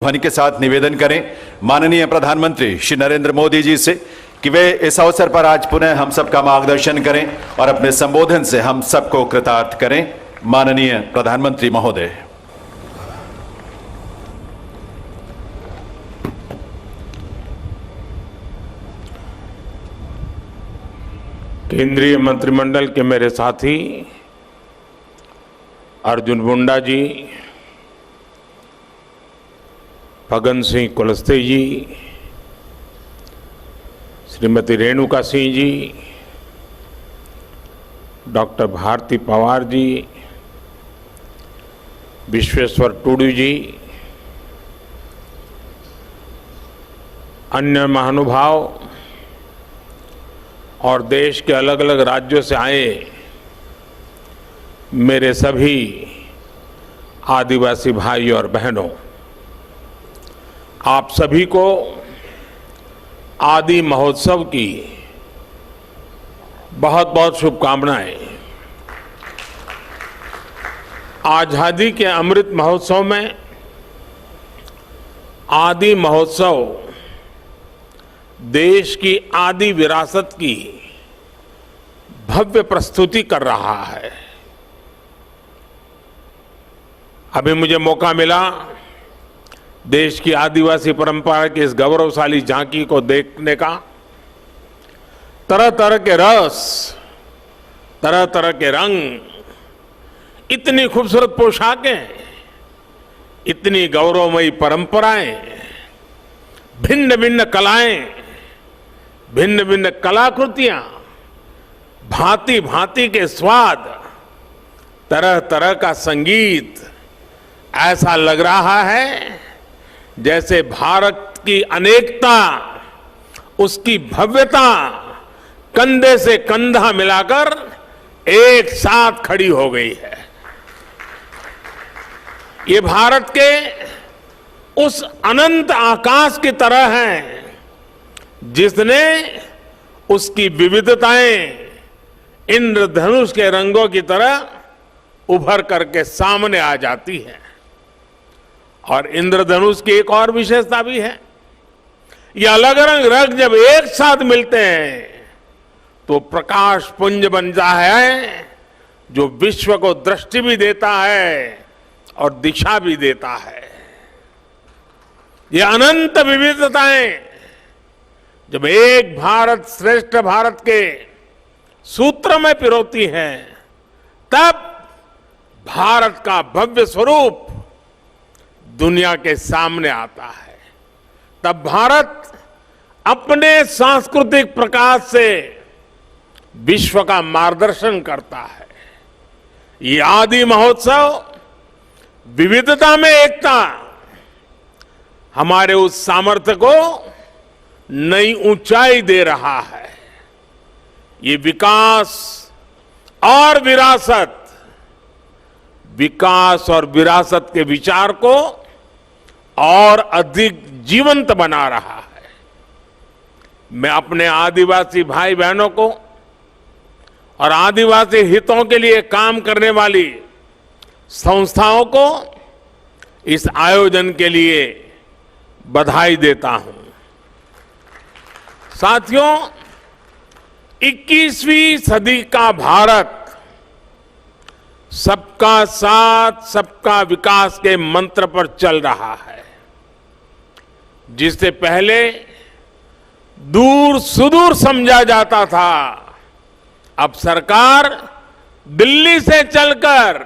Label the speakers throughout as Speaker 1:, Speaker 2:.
Speaker 1: ध्वनि के साथ निवेदन करें माननीय प्रधानमंत्री श्री नरेंद्र मोदी जी से कि वे इस अवसर पर आज पुनः हम सबका मार्गदर्शन करें और अपने संबोधन से हम सबको कृतार्थ करें। माननीय प्रधानमंत्री महोदय।
Speaker 2: केंद्रीय मंत्रिमंडल के मेरे साथी अर्जुन मुंडा जी, फग्गन सिंह कुलस्ते जी, श्रीमती रेणुका सिंह जी, डॉक्टर भारती पवार जी, विश्वेश्वर टूडू जी, अन्य महानुभाव और देश के अलग अलग राज्यों से आए मेरे सभी आदिवासी भाई और बहनों, आप सभी को आदि महोत्सव की बहुत बहुत शुभकामनाएं। आजादी के अमृत महोत्सव में आदि महोत्सव देश की आदि विरासत की भव्य प्रस्तुति कर रहा है। अभी मुझे मौका मिला देश की आदिवासी परंपरा की इस गौरवशाली झांकी को देखने का। तरह तरह के रस, तरह तरह के रंग, इतनी खूबसूरत पोशाकें, इतनी गौरवमयी परंपराएं, भिन्न भिन्न कलाएं, भिन्न भिन्न कलाकृतियां, भांति भांति के स्वाद, तरह तरह का संगीत। ऐसा लग रहा है जैसे भारत की अनेकता, उसकी भव्यता कंधे से कंधा मिलाकर एक साथ खड़ी हो गई है। ये भारत के उस अनंत आकाश की तरह है जिसने उसकी विविधताएं इंद्रधनुष के रंगों की तरह उभर करके सामने आ जाती है। और इंद्रधनुष की एक और विशेषता भी है, ये अलग अलग रंग जब एक साथ मिलते हैं तो प्रकाश पुंज बनता है जो विश्व को दृष्टि भी देता है और दिशा भी देता है। ये अनंत विविधताएं जब एक भारत श्रेष्ठ भारत के सूत्र में पिरोती हैं, तब भारत का भव्य स्वरूप दुनिया के सामने आता है। तब भारत अपने सांस्कृतिक प्रकाश से विश्व का मार्गदर्शन करता है। ये आदि महोत्सव विविधता में एकता हमारे उस सामर्थ्य को नई ऊंचाई दे रहा है। ये विकास और विरासत, विकास और विरासत के विचार को और अधिक जीवंत बना रहा है। मैं अपने आदिवासी भाई बहनों को और आदिवासी हितों के लिए काम करने वाली संस्थाओं को इस आयोजन के लिए बधाई देता हूं। साथियों, 21वीं सदी का भारत सबका साथ सबका विकास के मंत्र पर चल रहा है। जिससे पहले दूर सुदूर समझा जाता था, अब सरकार दिल्ली से चलकर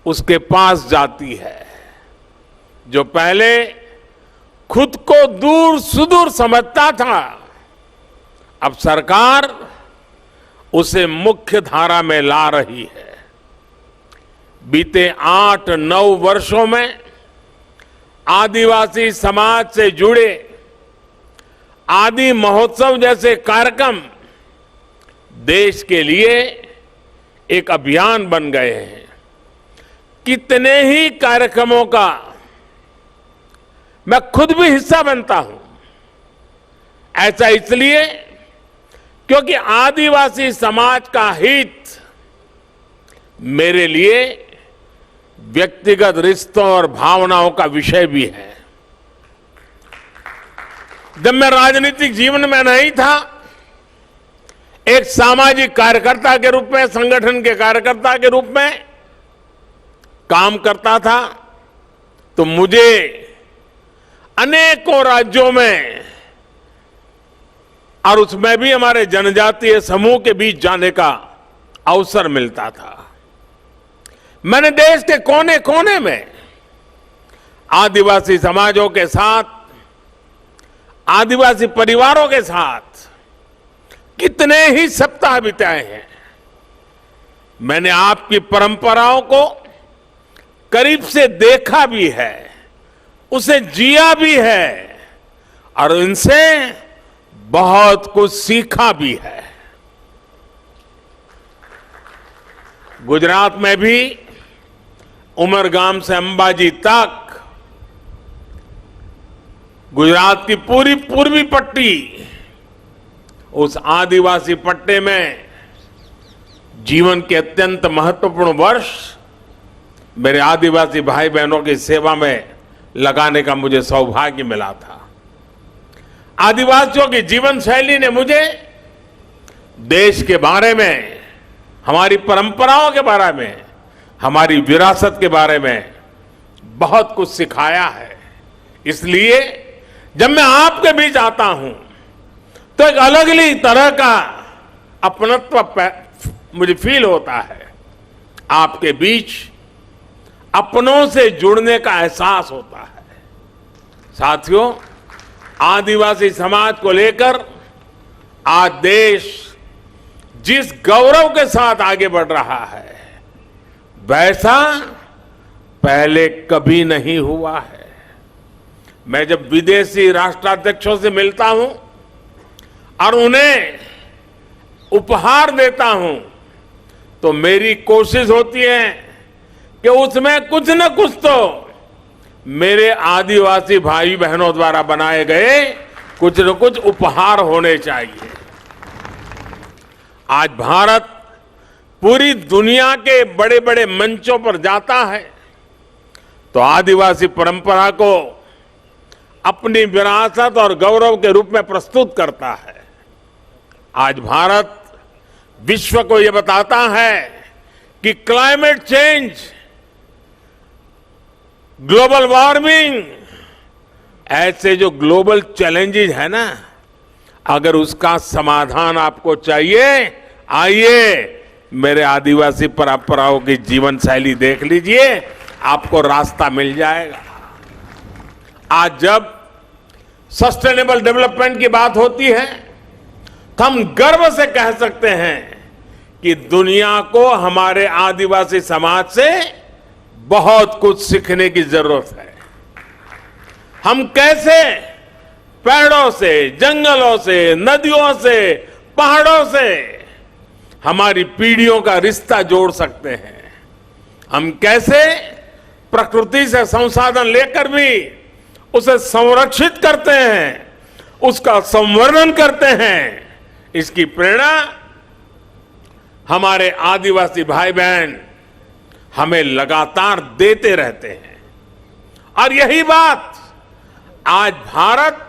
Speaker 2: उसके पास जाती है। जो पहले खुद को दूर सुदूर समझता था, अब सरकार उसे मुख्य धारा में ला रही है। बीते 8-9 वर्षों में आदिवासी समाज से जुड़े आदि महोत्सव जैसे कार्यक्रम देश के लिए एक अभियान बन गए हैं। कितने ही कार्यक्रमों का मैं खुद भी हिस्सा बनता हूं। ऐसा इसलिए क्योंकि आदिवासी समाज का हित मेरे लिए व्यक्तिगत रिश्तों और भावनाओं का विषय भी है। जब मैं राजनीतिक जीवन में नहीं था, एक सामाजिक कार्यकर्ता के रूप में, संगठन के कार्यकर्ता के रूप में काम करता था, तो मुझे अनेकों राज्यों में और उसमें भी हमारे जनजातीय समूह के बीच जाने का अवसर मिलता था। मैंने देश के कोने कोने में आदिवासी समाजों के साथ, आदिवासी परिवारों के साथ कितने ही सप्ताह बिताए हैं। मैंने आपकी परंपराओं को करीब से देखा भी है, उसे जिया भी है और इनसे बहुत कुछ सीखा भी है। गुजरात में भी उमरगाम से अंबाजी तक गुजरात की पूरी पूर्वी पट्टी, उस आदिवासी पट्टे में जीवन के अत्यंत महत्वपूर्ण वर्ष मेरे आदिवासी भाई बहनों की सेवा में लगाने का मुझे सौभाग्य मिला था। आदिवासियों की जीवन शैली ने मुझे देश के बारे में, हमारी परंपराओं के बारे में, हमारी विरासत के बारे में बहुत कुछ सिखाया है। इसलिए जब मैं आपके बीच आता हूं तो एक अलग ही तरह का अपनत्व मुझे फील होता है। आपके बीच अपनों से जुड़ने का एहसास होता है। साथियों, आदिवासी समाज को लेकर आज देश जिस गौरव के साथ आगे बढ़ रहा है, वैसा पहले कभी नहीं हुआ है। मैं जब विदेशी राष्ट्राध्यक्षों से मिलता हूं और उन्हें उपहार देता हूं, तो मेरी कोशिश होती है कि उसमें कुछ न कुछ तो मेरे आदिवासी भाई बहनों द्वारा बनाए गए कुछ न कुछ उपहार होने चाहिए। आज भारत पूरी दुनिया के बड़े बड़े मंचों पर जाता है तो आदिवासी परंपरा को अपनी विरासत और गौरव के रूप में प्रस्तुत करता है। आज भारत विश्व को यह बताता है कि क्लाइमेट चेंज, ग्लोबल वार्मिंग, ऐसे जो ग्लोबल चैलेंजेस है ना, अगर उसका समाधान आपको चाहिए, आइए मेरे आदिवासी परंपराओं की जीवन शैली देख लीजिए, आपको रास्ता मिल जाएगा। आज जब सस्टेनेबल डेवलपमेंट की बात होती है तो हम गर्व से कह सकते हैं कि दुनिया को हमारे आदिवासी समाज से बहुत कुछ सीखने की जरूरत है। हम कैसे पेड़ों से, जंगलों से, नदियों से, पहाड़ों से हमारी पीढ़ियों का रिश्ता जोड़ सकते हैं। हम कैसे प्रकृति से संसाधन लेकर भी उसे संरक्षित करते हैं, उसका संवर्धन करते हैं। इसकी प्रेरणा हमारे आदिवासी भाई बहन हमें लगातार देते रहते हैं। और यही बात आज भारत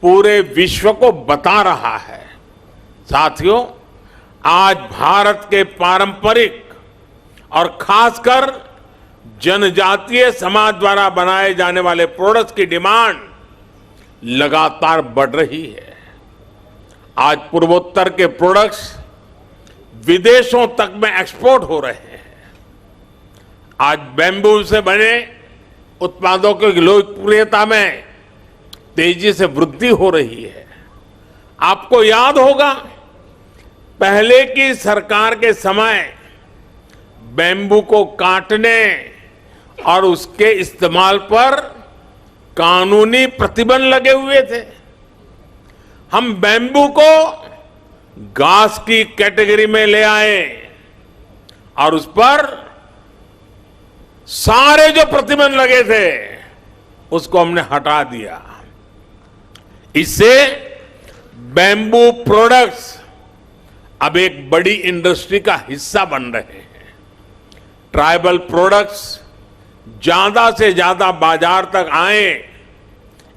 Speaker 2: पूरे विश्व को बता रहा है। साथियों, आज भारत के पारंपरिक और खासकर जनजातीय समाज द्वारा बनाए जाने वाले प्रोडक्ट्स की डिमांड लगातार बढ़ रही है। आज पूर्वोत्तर के प्रोडक्ट्स विदेशों तक में एक्सपोर्ट हो रहे हैं। आज बैम्बू से बने उत्पादों की लोकप्रियता में तेजी से वृद्धि हो रही है। आपको याद होगा, पहले की सरकार के समय बैम्बू को काटने और उसके इस्तेमाल पर कानूनी प्रतिबंध लगे हुए थे। हम बैम्बू को घास की कैटेगरी में ले आए और उस पर सारे जो प्रतिबंध लगे थे उसको हमने हटा दिया। इससे बैम्बू प्रोडक्ट्स अब एक बड़ी इंडस्ट्री का हिस्सा बन रहे हैं। ट्राइबल प्रोडक्ट्स ज्यादा से ज्यादा बाजार तक आए,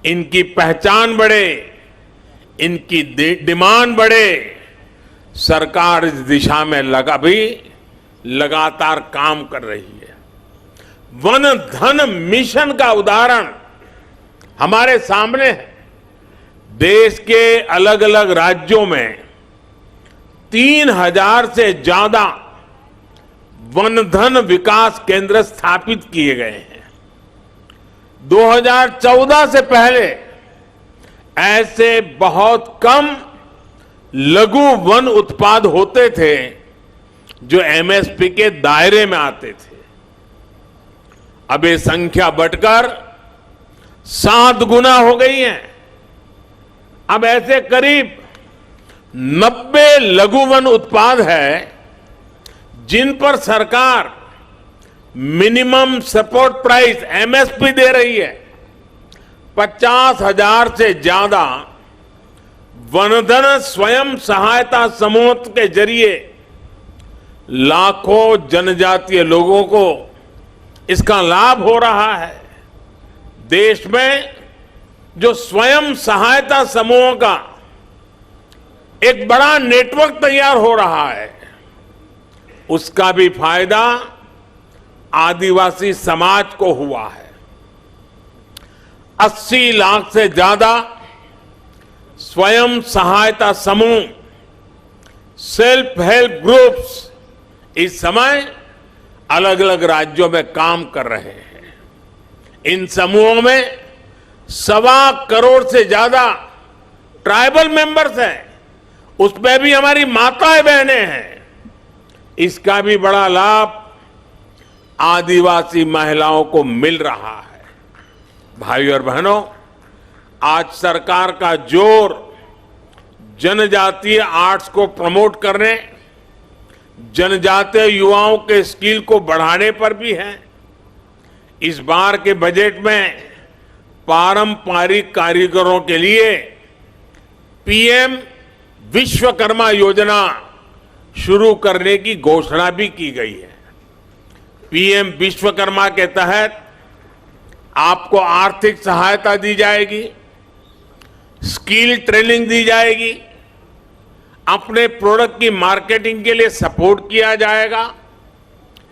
Speaker 2: इनकी पहचान बढ़े, इनकी डिमांड बढ़े, सरकार इस दिशा में लगातार काम कर रही है। वन धन मिशन का उदाहरण हमारे सामने है। देश के अलग अलग राज्यों में 3000 से ज्यादा वन धन विकास केंद्र स्थापित किए गए हैं। 2014 से पहले ऐसे बहुत कम लघु वन उत्पाद होते थे जो एमएसपी के दायरे में आते थे। अब ये संख्या बढ़कर 7 गुना हो गई है। अब ऐसे करीब 90 लघु वन उत्पाद है जिन पर सरकार मिनिमम सपोर्ट प्राइस एमएसपी दे रही है। 50,000 से ज्यादा वनधन स्वयं सहायता समूह के जरिए लाखों जनजातीय लोगों को इसका लाभ हो रहा है। देश में जो स्वयं सहायता समूहों का एक बड़ा नेटवर्क तैयार हो रहा है, उसका भी फायदा आदिवासी समाज को हुआ है। 80 लाख से ज्यादा स्वयं सहायता समूह, सेल्फ हेल्प ग्रुप्स इस समय अलग अलग राज्यों में काम कर रहे हैं। इन समूहों में 1.25 करोड़ से ज्यादा ट्राइबल मेंबर्स हैं, उसमें भी हमारी माताएं बहनें हैं। इसका भी बड़ा लाभ आदिवासी महिलाओं को मिल रहा है। भाइयों और बहनों, आज सरकार का जोर जनजातीय आर्ट्स को प्रमोट करने, जनजातीय युवाओं के स्किल को बढ़ाने पर भी है। इस बार के बजट में पारंपरिक कारीगरों के लिए पीएम विश्वकर्मा योजना शुरू करने की घोषणा भी की गई है। पीएम विश्वकर्मा के तहत आपको आर्थिक सहायता दी जाएगी, स्किल ट्रेनिंग दी जाएगी, अपने प्रोडक्ट की मार्केटिंग के लिए सपोर्ट किया जाएगा।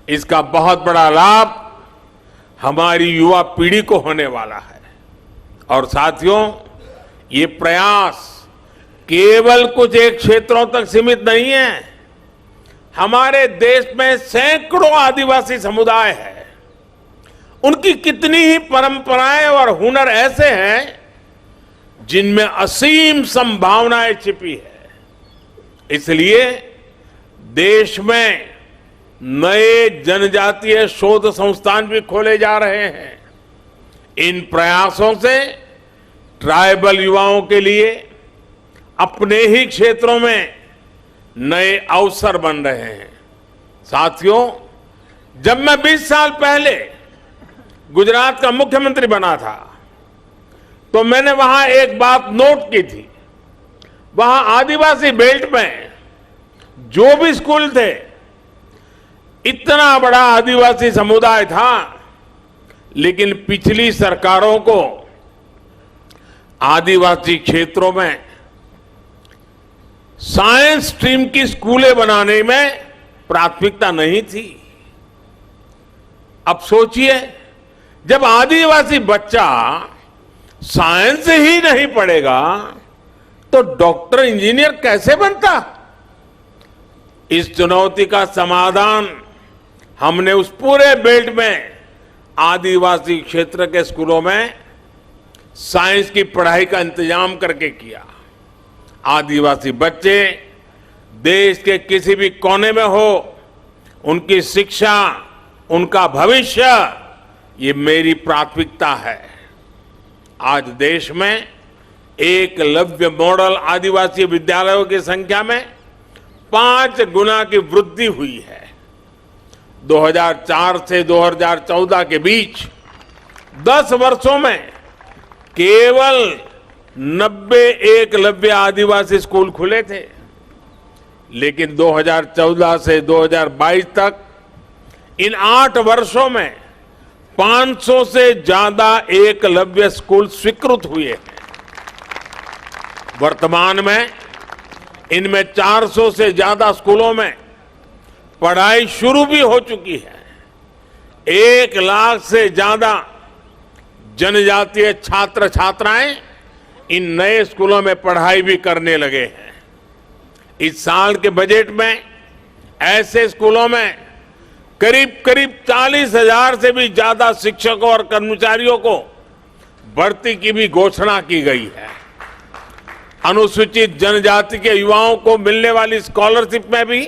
Speaker 2: इसका बहुत बड़ा लाभ हमारी युवा पीढ़ी को होने वाला है। और साथियों, ये प्रयास केवल कुछ एक क्षेत्रों तक सीमित नहीं है। हमारे देश में सैकड़ों आदिवासी समुदाय हैं। उनकी कितनी ही परंपराएं और हुनर ऐसे हैं जिनमें असीम संभावनाएं छिपी है। इसलिए देश में नए जनजातीय शोध संस्थान भी खोले जा रहे हैं। इन प्रयासों से ट्राइबल युवाओं के लिए अपने ही क्षेत्रों में नए अवसर बन रहे हैं। साथियों, जब मैं 20 साल पहले गुजरात का मुख्यमंत्री बना था तो मैंने वहां एक बात नोट की थी। वहां आदिवासी बेल्ट में जो भी स्कूल थे, इतना बड़ा आदिवासी समुदाय था, लेकिन पिछली सरकारों को आदिवासी क्षेत्रों में साइंस स्ट्रीम की स्कूलें बनाने में प्राथमिकता नहीं थी। अब सोचिए, जब आदिवासी बच्चा साइंस ही नहीं पढ़ेगा तो डॉक्टर इंजीनियर कैसे बनता? इस चुनौती का समाधान हमने उस पूरे बेल्ट में आदिवासी क्षेत्र के स्कूलों में साइंस की पढ़ाई का इंतजाम करके किया। आदिवासी बच्चे देश के किसी भी कोने में हो, उनकी शिक्षा, उनका भविष्य, ये मेरी प्राथमिकता है। आज देश में एकलव्य मॉडल आदिवासी विद्यालयों की संख्या में 5 गुना की वृद्धि हुई है। 2004 से 2014 के बीच 10 वर्षों में केवल 90 एकलव्य आदिवासी स्कूल खुले थे, लेकिन 2014 से 2022 तक इन 8 वर्षों में 500 से ज्यादा एकलव्य स्कूल स्वीकृत हुए हैं। वर्तमान में इनमें 400 से ज्यादा स्कूलों में पढ़ाई शुरू भी हो चुकी है। 1 लाख से ज्यादा जनजातीय छात्र छात्राएं इन नए स्कूलों में पढ़ाई भी करने लगे हैं। इस साल के बजट में ऐसे स्कूलों में करीब 40,000 से भी ज्यादा शिक्षकों और कर्मचारियों को भर्ती की भी घोषणा की गई है। अनुसूचित जनजाति के युवाओं को मिलने वाली स्कॉलरशिप में भी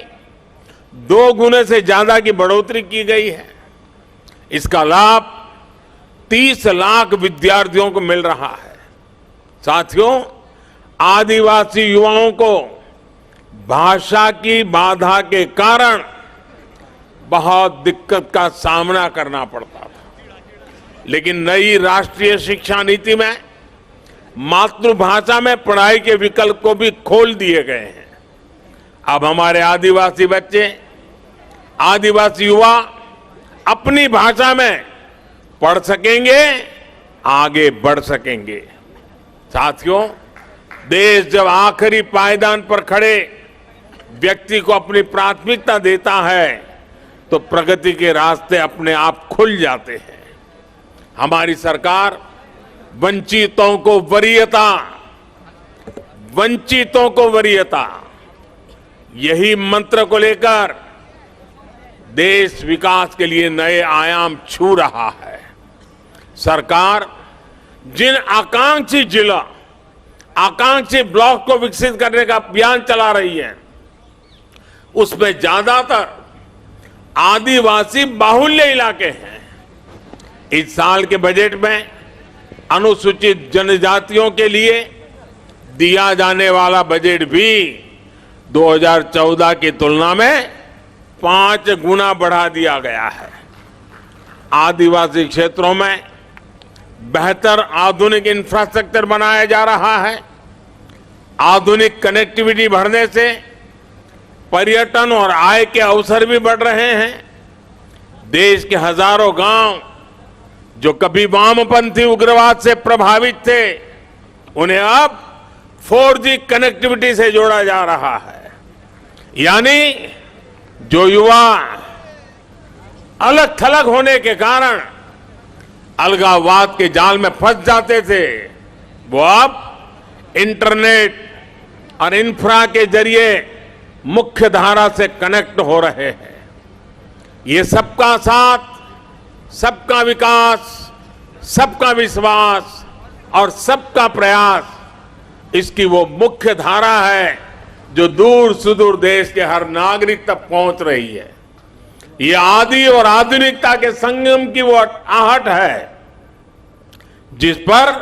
Speaker 2: 2 गुने से ज्यादा की बढ़ोतरी की गई है। इसका लाभ 30 लाख विद्यार्थियों को मिल रहा है। साथियों, आदिवासी युवाओं को भाषा की बाधा के कारण बहुत दिक्कत का सामना करना पड़ता था, लेकिन नई राष्ट्रीय शिक्षा नीति में मातृभाषा में पढ़ाई के विकल्प को भी खोल दिए गए हैं। अब हमारे आदिवासी बच्चे, आदिवासी युवा अपनी भाषा में पढ़ सकेंगे, आगे बढ़ सकेंगे। साथियों, देश जब आखिरी पायदान पर खड़े व्यक्ति को अपनी प्राथमिकता देता है तो प्रगति के रास्ते अपने आप खुल जाते हैं। हमारी सरकार वंचितों को वरीयता यही मंत्र को लेकर देश विकास के लिए नए आयाम छू रहा है। सरकार जिन आकांक्षी जिला, आकांक्षी ब्लॉक को विकसित करने का अभियान चला रही है, उसमें ज्यादातर आदिवासी बाहुल्य इलाके हैं। इस साल के बजट में अनुसूचित जनजातियों के लिए दिया जाने वाला बजट भी 2014 की तुलना में 5 गुना बढ़ा दिया गया है। आदिवासी क्षेत्रों में बेहतर आधुनिक इंफ्रास्ट्रक्चर बनाया जा रहा है। आधुनिक कनेक्टिविटी बढ़ने से पर्यटन और आय के अवसर भी बढ़ रहे हैं। देश के हजारों गांव जो कभी वामपंथी उग्रवाद से प्रभावित थे, उन्हें अब 4G कनेक्टिविटी से जोड़ा जा रहा है। यानी जो युवा अलग थलग होने के कारण अलगाववाद के जाल में फंस जाते थे, वो अब इंटरनेट और इंफ्रा के जरिए मुख्य धारा से कनेक्ट हो रहे हैं। ये सबका साथ, सबका विकास, सबका विश्वास और सबका प्रयास, इसकी वो मुख्य धारा है जो दूर सुदूर देश के हर नागरिक तक पहुंच रही है। ये आदि और आधुनिकता के संगम की वो आहट है जिस पर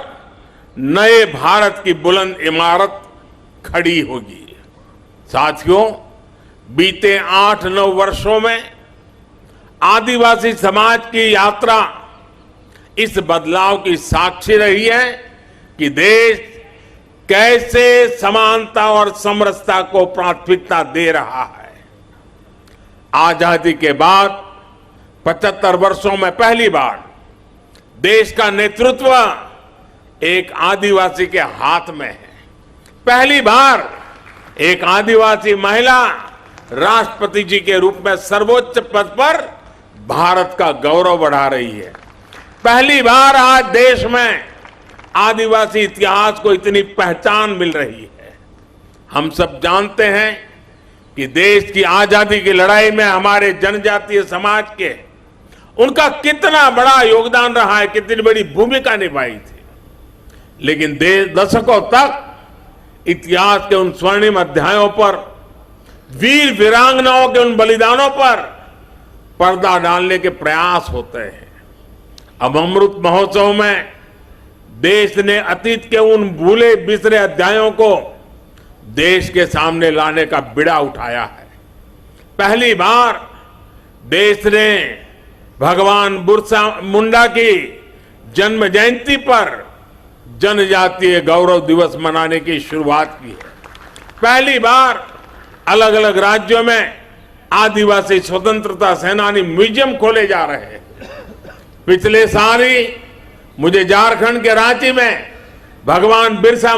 Speaker 2: नए भारत की बुलंद इमारत खड़ी होगी। साथियों, बीते 8-9 वर्षों में आदिवासी समाज की यात्रा इस बदलाव की साक्षी रही है कि देश कैसे समानता और समरसता को प्राथमिकता दे रहा है। आजादी के बाद 75 वर्षों में पहली बार देश का नेतृत्व एक आदिवासी के हाथ में है। पहली बार एक आदिवासी महिला राष्ट्रपति जी के रूप में सर्वोच्च पद पर भारत का गौरव बढ़ा रही है। पहली बार आज देश में आदिवासी इतिहास को इतनी पहचान मिल रही है। हम सब जानते हैं कि देश की आजादी की लड़ाई में हमारे जनजातीय समाज के उनका कितना बड़ा योगदान रहा है, कितनी बड़ी भूमिका निभाई थी। लेकिन दशकों तक इतिहास के उन स्वर्णिम अध्यायों पर, वीर वीरांगनाओं के उन बलिदानों पर पर्दा डालने के प्रयास होते हैं। अब अमृत महोत्सव में देश ने अतीत के उन भूले बिसरे अध्यायों को देश के सामने लाने का बीड़ा उठाया है। पहली बार देश ने भगवान बिरसा मुंडा की जन्म जयंती पर जनजातीय गौरव दिवस मनाने की शुरुआत की है। पहली बार अलग अलग राज्यों में आदिवासी स्वतंत्रता सेनानी म्यूजियम खोले जा रहे हैं। पिछले साल ही मुझे झारखंड के रांची में भगवान बिरसा